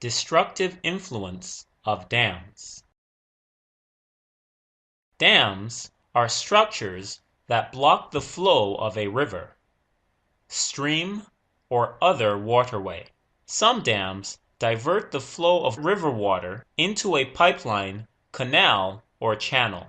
Destructive influence of dams. Dams are structures that block the flow of a river, stream, or other waterway. Some dams divert the flow of river water into a pipeline, canal, or channel.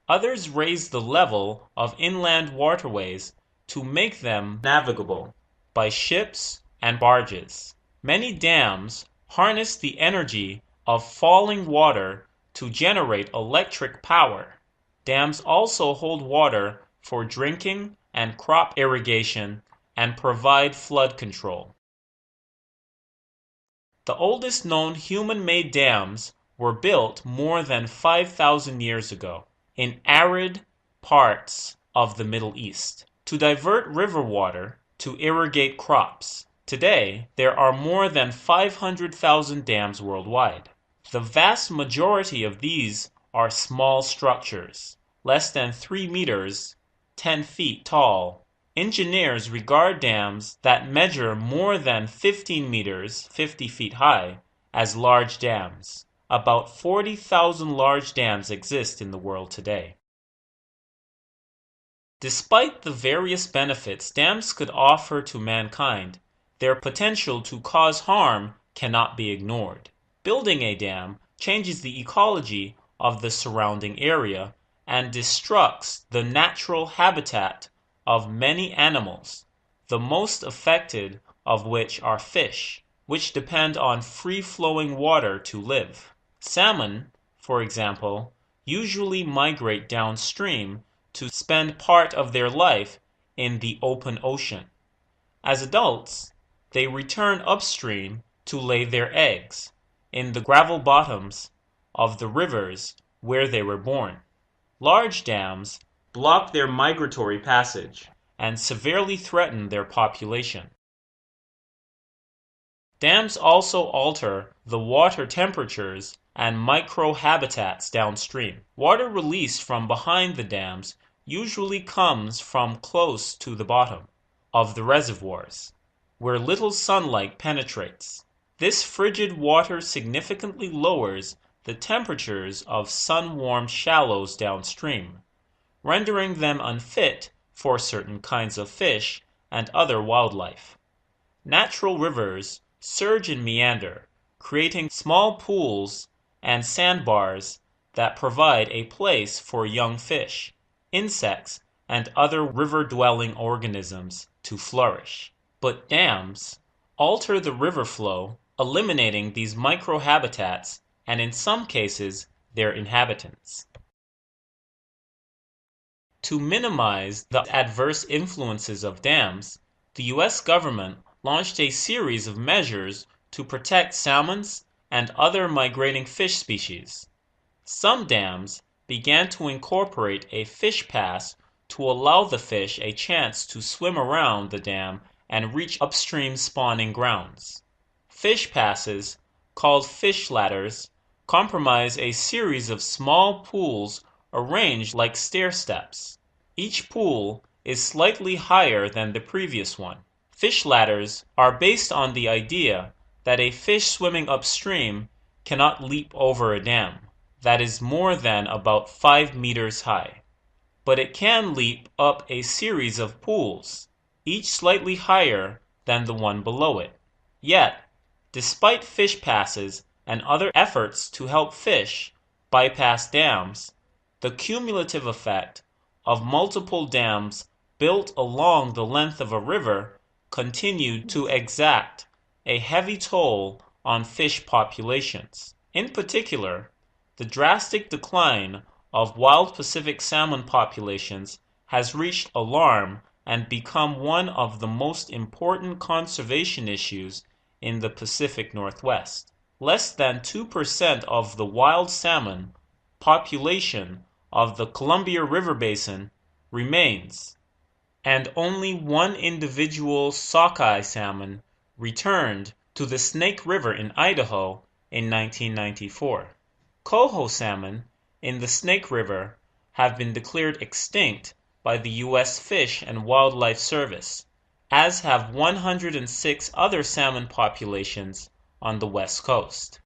Others raise the level of inland waterways to make them navigable by ships and barges. Many dams harness the energy of falling water to generate electric power. Dams also hold water for drinking and crop irrigation and provide flood control. The oldest known human-made dams were built more than 5,000 years ago in arid parts of the Middle East to divert river water to irrigate crops. Today, there are more than 500,000 dams worldwide. The vast majority of these are small structures, less than 3 meters, 10 feet tall. Engineers regard dams that measure more than 15 meters, 50 feet high, as large dams. About 40,000 large dams exist in the world today. Despite the various benefits dams could offer to mankind, their potential to cause harm cannot be ignored. Building a dam changes the ecology of the surrounding area and destructs the natural habitat of many animals, the most affected of which are fish, which depend on free-flowing water to live. Salmon, for example, usually migrate downstream to spend part of their life in the open ocean. As adults, they return upstream to lay their eggs in the gravel bottoms of the rivers where they were born. Large dams block their migratory passage and severely threaten their population. Dams also alter the water temperatures and microhabitats downstream. Water released from behind the dams usually comes from close to the bottom of the reservoirs, where little sunlight penetrates. This frigid water significantly lowers the temperatures of sun-warmed shallows downstream, rendering them unfit for certain kinds of fish and other wildlife. Natural rivers surge and meander, creating small pools and sandbars that provide a place for young fish, insects, and other river-dwelling organisms to flourish. But dams alter the river flow, eliminating these microhabitats and in some cases their inhabitants. To minimize the adverse influences of dams, the U.S. government launched a series of measures to protect salmons and other migrating fish species. Some dams began to incorporate a fish pass to allow the fish a chance to swim around the dam and reach upstream spawning grounds. Fish passes, called fish ladders, comprise a series of small pools arranged like stair steps. Each pool is slightly higher than the previous one. Fish ladders are based on the idea that a fish swimming upstream cannot leap over a dam that is more than about 5 meters high, but it can leap up a series of pools, each slightly higher than the one below it. Yet, despite fish passes and other efforts to help fish bypass dams, the cumulative effect of multiple dams built along the length of a river continued to exact a heavy toll on fish populations. In particular, the drastic decline of wild Pacific salmon populations has reached alarm and become one of the most important conservation issues in the Pacific Northwest. Less than 2% of the wild salmon population of the Columbia River Basin remains, and only one individual sockeye salmon returned to the Snake River in Idaho in 1994. Coho salmon in the Snake River have been declared extinct by the U.S. Fish and Wildlife Service, as have 106 other salmon populations on the West Coast.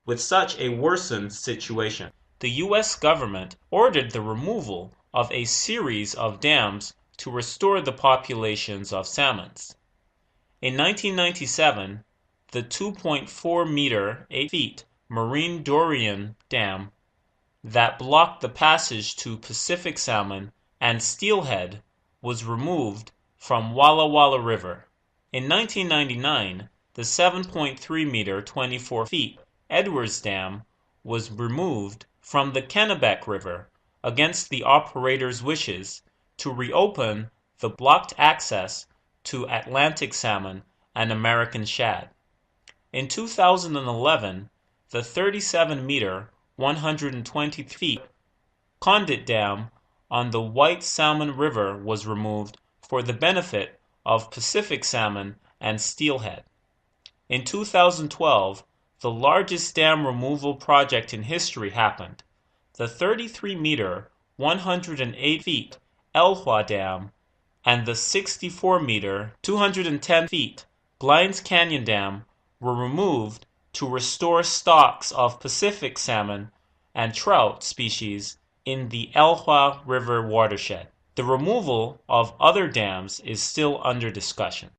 With such a worsened situation, the U.S. government ordered the removal of a series of dams to restore the populations of salmons. In 1997, the 2.4-meter 8 feet Marine Dorian Dam that blocked the passage to Pacific salmon and steelhead was removed from Walla Walla River. In 1999, the 7.3-meter 24 feet Edwards Dam was removed from the Kennebec River against the operator's wishes to reopen the blocked access to Atlantic salmon and American shad. In 2011, the 37-meter 120 feet Condit Dam on the White Salmon River was removed for the benefit of Pacific salmon and steelhead. In 2012, the largest dam removal project in history happened. The 33-meter 108 feet Elwha Dam and the 64-meter 210 feet Glines Canyon Dam were removed to restore stocks of Pacific salmon and trout species in the Elwha River watershed. The removal of other dams is still under discussion.